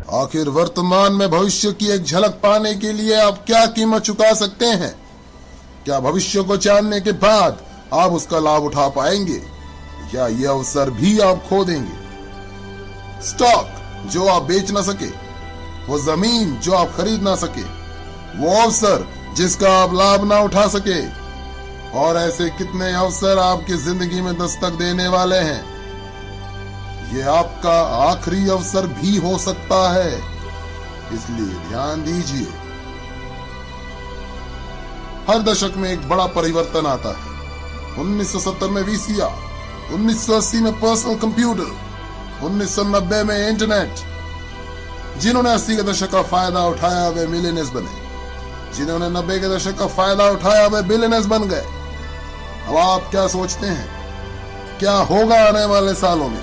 आखिर वर्तमान में भविष्य की एक झलक पाने के लिए आप क्या कीमत चुका सकते हैं? क्या भविष्य को जानने के बाद आप उसका लाभ उठा पाएंगे या यह अवसर भी आप खो देंगे? स्टॉक जो आप बेच ना सके, वो जमीन जो आप खरीद ना सके, वो अवसर जिसका आप लाभ ना उठा सके, और ऐसे कितने अवसर आपकी जिंदगी में दस्तक देने वाले हैं। ये आपका आखिरी अवसर भी हो सकता है, इसलिए ध्यान दीजिए। हर दशक में एक बड़ा परिवर्तन आता है। 1970 में वीसीआर, 1980 में पर्सनल कंप्यूटर, 1990 में इंटरनेट। जिन्होंने 80 के दशक का फायदा उठाया वे मिलियनेयर्स बने, जिन्होंने 90 के दशक का फायदा उठाया वे बिलियनेयर्स बन गए। अब आप क्या सोचते हैं क्या होगा आने वाले सालों में?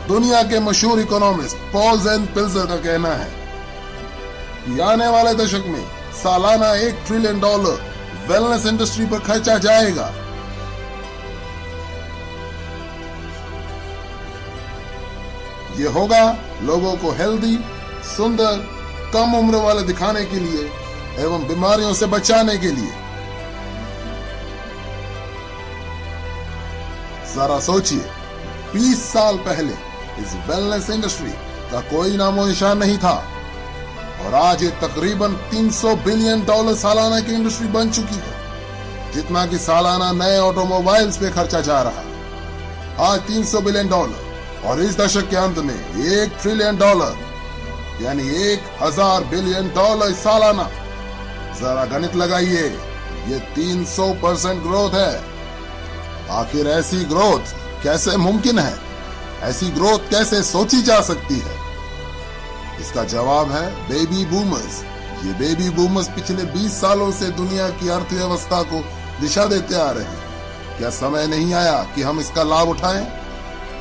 दुनिया के मशहूर इकोनॉमिस्ट पॉल ज़ेन पिल्जर का कहना है कि आने वाले दशक में सालाना $1 ट्रिलियन वेलनेस इंडस्ट्री पर खर्चा जाएगा। ये होगा लोगों को हेल्दी, सुंदर, कम उम्र वाले दिखाने के लिए एवं बीमारियों से बचाने के लिए। जरा सोचिए, 20 साल पहले इस वेलनेस इंडस्ट्री का कोई नामो निशान नहीं था और आज ये तकरीबन $300 बिलियन सालाना की इंडस्ट्री बन चुकी है, जितना कि सालाना नए ऑटोमोबाइल्स पे खर्चा जा रहा है। आज $300 बिलियन और इस दशक के अंत में $1 ट्रिलियन यानी 1000 बिलियन सालाना। जरा गणित लगाइए, ये 300% ग्रोथ है। आखिर ऐसी ग्रोथ कैसे मुमकिन है? ऐसी ग्रोथ कैसे सोची जा सकती है? इसका जवाब है बेबी बूमर्स। ये बेबी बूमर्स पिछले 20 सालों से दुनिया की अर्थव्यवस्था को दिशा देते आ रहे हैं। क्या समय नहीं आया कि हम इसका लाभ उठाएं?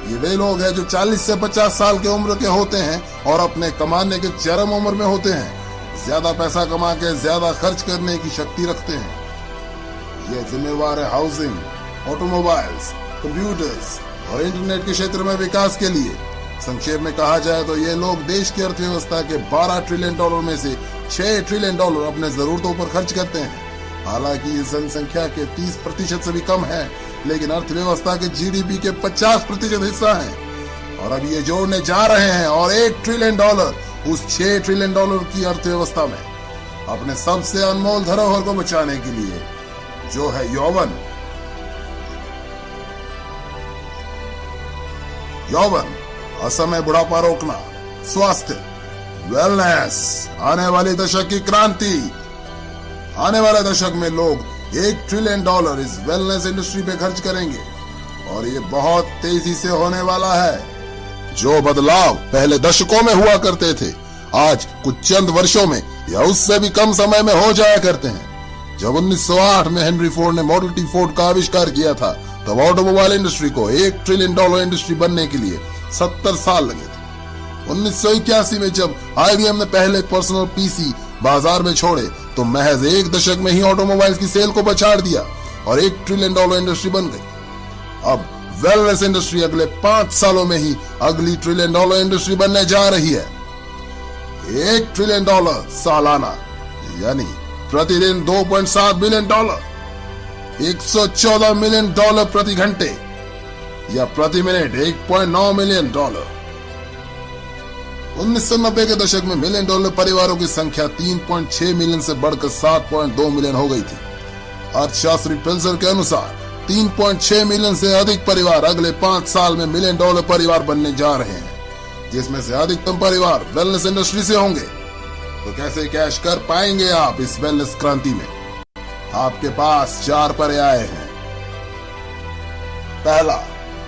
ये वे लोग हैं जो 40 से 50 साल के उम्र के होते हैं और अपने कमाने के चरम उम्र में होते हैं। ज्यादा पैसा कमा के ज्यादा खर्च करने की शक्ति रखते हैं। ये जिम्मेवार है हाउसिंग, ऑटोमोबाइल्स, कंप्यूटर्स और इंटरनेट के क्षेत्र में विकास के लिए। संक्षेप में कहा जाए तो ये लोग देश की अर्थव्यवस्था के $12 ट्रिलियन में से $6 ट्रिलियन अपने जरूरतों पर खर्च करते हैं। हालांकि इस जनसंख्या के 30% से भी कम है, लेकिन अर्थव्यवस्था के जीडीपी के 50% हिस्सा है। और अब ये जोड़ने जा रहे हैं और $1 ट्रिलियन उस $6 ट्रिलियन की अर्थव्यवस्था में अपने सबसे अनमोल धरोहर को बचाने के लिए, जो है यौवन। यौवन, असमय बुढ़ापा रोकना, स्वास्थ्य, वेलनेस, आने वाली दशक की क्रांति। आने वाले दशक में लोग $1 ट्रिलियन इस वेलनेस इंडस्ट्री पे खर्च करेंगे और ये बहुत तेजी से होने वाला है। जो बदलाव पहले दशकों में हुआ करते थे, आज कुछ चंद वर्षों में या उससे भी कम समय में हो जाया करते हैं। जब 1908 में हेनरी फोर्ड ने मॉडल टी फोर्ड का आविष्कार किया था, तब ऑटोमोबाइल इंडस्ट्री को $1 ट्रिलियन इंडस्ट्री बनने के लिए 70 साल लगे थे। 1981 में जब IBM ने पहले पर्सनल पीसी बाजार में छोड़े, तो महज 1 दशक में ही ऑटोमोबाइल्स की सेल को पछाड़ दिया और $1 ट्रिलियन इंडस्ट्री बन गई। अब वेलनेस इंडस्ट्री अगले 5 सालों में ही अगली $1 ट्रिलियन इंडस्ट्री बनने जा रही है। $1 ट्रिलियन सालाना यानी प्रतिदिन $2.7 बिलियन, $114 मिलियन प्रति घंटे या प्रति मिनट $1.9 मिलियन। 1990 के दशक में $1 मिलियन परिवारों की संख्या 3.6 मिलियन से बढ़कर 7.2 मिलियन हो गई थी। अर्थशास्त्री पिल्जर के अनुसार 3.6 मिलियन से अधिक परिवार अगले 5 साल में $1 मिलियन परिवार बनने जा रहे हैं, जिसमें से अधिकतम परिवार वेलनेस इंडस्ट्री से होंगे। तो कैसे कैश कर पाएंगे आप इस वेलनेस क्रांति में? आपके पास 4 पर्याय हैं। पहला,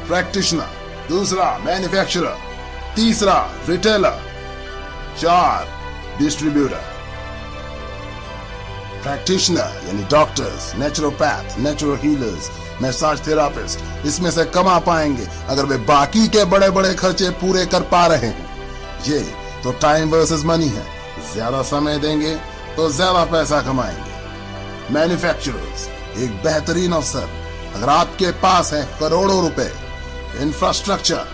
प्रैक्टिशनर, दूसरा मैन्युफैक्चरर, तीसरा रिटेलर, 4 डिस्ट्रीब्यूटर। प्रैक्टिशनर यानी doctors, naturopath, natural healers, massage therapist, इसमें से कमा पाएंगे अगर वे बाकी के बड़े बड़े खर्चे पूरे कर पा रहे हैं। ये तो टाइम वर्सेस मनी है, ज्यादा समय देंगे तो ज्यादा पैसा कमाएंगे। मैन्युफैक्चरर्स, एक बेहतरीन अवसर अगर आपके पास है करोड़ों रुपए, infrastructure,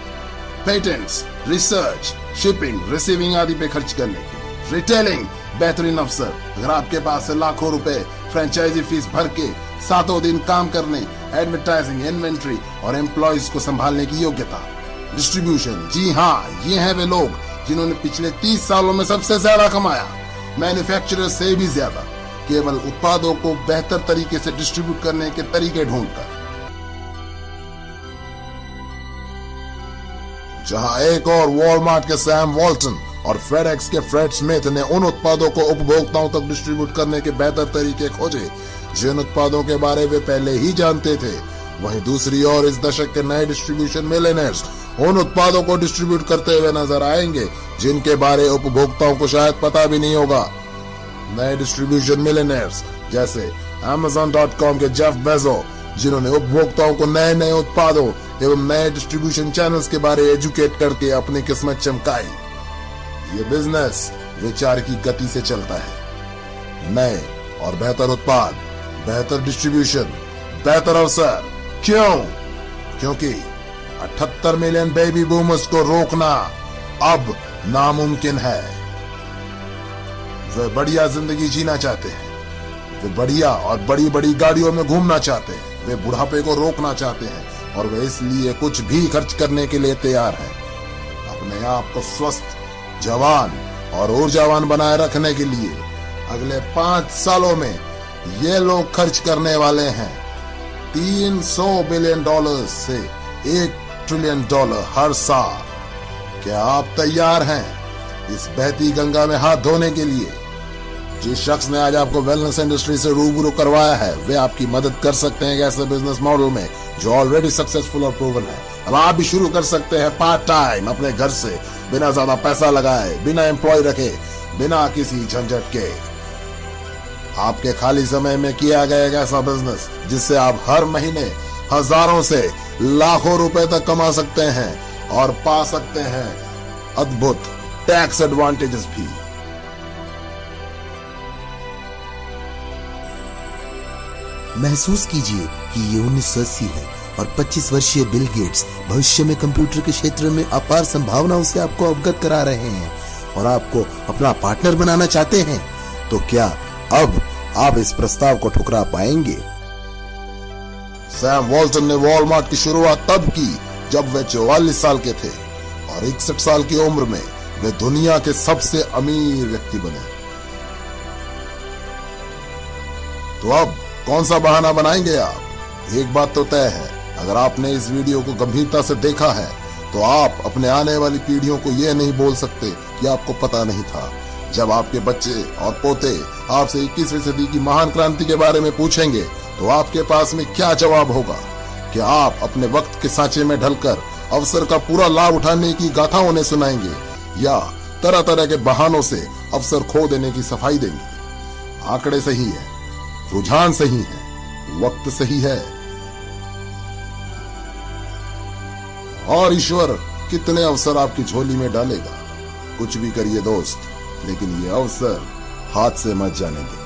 patents, research, shipping, receiving आदि पे खर्च करने की। रिटेलिंग, बेहतरीन अवसर। अगर आपके पास है लाखों रुपए फ्रेंचाइजी फीस भर के सातों दिन काम करने, एडवर्टाइजिंग, इन्वेंट्री और एम्प्लॉयज को संभालने की योग्यता। डिस्ट्रीब्यूशन, जी हाँ, ये हैं वे लोग जिन्होंने पिछले 30 सालों में सबसे ज्यादा कमाया, मैन्युफैक्चरर से भी ज्यादा, केवल उत्पादों को बेहतर तरीके से डिस्ट्रीब्यूट करने के तरीके ढूंढकर। जहां एक और वॉलमार्ट के सैम वॉल्टन और फेडेक्स के फ्रेड स्मिथ ने उन उत्पादों को उपभोक्ताओं तक डिस्ट्रीब्यूट करने के बेहतर तरीके खोजे जिन उत्पादों के बारे में पहले ही जानते थे, वहीं दूसरी ओर इस दशक के नए डिस्ट्रीब्यूशन मिलियनेयर्स उन उत्पादों को डिस्ट्रीब्यूट करते हुए नजर आएंगे जिनके बारे उपभोक्ताओं को शायद पता भी नहीं होगा। नए डिस्ट्रीब्यूशन मिलियनेयर्स जैसे Amazon.com के जेफ बेजो, जिन्होंने उपभोक्ताओं को नए नए उत्पादों एवं नए डिस्ट्रीब्यूशन चैनल्स के बारे एजुकेट करके अपनी किस्मत चमकाई। ये बिजनेस विचार की गति से चलता है। नए और बेहतर उत्पाद, बेहतर डिस्ट्रीब्यूशन, बेहतर अवसर। क्यों? क्योंकि 78 मिलियन बेबी बूमर्स को रोकना अब नामुमकिन है। वे बढ़िया जिंदगी जीना चाहते हैं, वे बढ़िया और बड़ी बड़ी गाड़ियों में घूमना चाहते हैं, वे बुढ़ापे को रोकना चाहते हैं और वे इसलिए कुछ भी खर्च करने के लिए तैयार हैं। अपने आप को स्वस्थ, जवान और ऊर्जावान बनाए रखने के लिए अगले 5 सालों में ये लोग खर्च करने वाले हैं $300 बिलियन से $1 ट्रिलियन हर साल। क्या आप तैयार हैं इस बहती गंगा में हाथ धोने के लिए? जिस शख्स ने आज आपको वेलनेस इंडस्ट्री से रूबरू करवाया है, वे आपकी मदद कर सकते हैं ऐसे बिजनेस मॉडल में जो ऑलरेडी सक्सेसफुल और प्रूवन है। अब आप भी शुरू कर सकते हैं पार्ट टाइम अपने घर से, बिना ज्यादा पैसा लगाए, बिना एम्प्लॉय रखे, बिना किसी झंझट के। आपके खाली समय में किया गया एक ऐसा बिजनेस जिससे आप हर महीने हजारों से लाखों रुपए तक कमा सकते हैं और पा सकते हैं अद्भुत टैक्स एडवांटेजेस भी। महसूस कीजिए कि ये 1980 है और 25 वर्षीय बिल गेट्स भविष्य में कंप्यूटर के क्षेत्र में अपार संभावनाओं से आपको अवगत करा रहे हैं और आपको अपना पार्टनर बनाना चाहते हैं। तो क्या अब आप इस प्रस्ताव को ठुकरा पाएंगे? सैम वॉल्टन ने वॉलमार्ट की शुरुआत तब की जब वे 44 साल के थे और 61 साल की उम्र में वे दुनिया के सबसे अमीर व्यक्ति बने। तो अब कौन सा बहाना बनाएंगे आप? एक बात तो तय है, अगर आपने इस वीडियो को गंभीरता से देखा है तो आप अपने आने वाली पीढ़ियों को यह नहीं बोल सकते कि आपको पता नहीं था। जब आपके बच्चे और पोते आपसे 21वीं सदी की महान क्रांति के बारे में पूछेंगे तो आपके पास में क्या जवाब होगा? क्या आप अपने वक्त के सांचे में ढलकर अवसर का पूरा लाभ उठाने की गाथा उन्हें सुनाएंगे या तरह तरह के बहानों से अवसर खो देने की सफाई देंगे? आंकड़े सही है, रुझान सही है, वक्त सही है और ईश्वर कितने अवसर आपकी झोली में डालेगा। कुछ भी करिए दोस्त, लेकिन ये अवसर हाथ से मत जाने दें।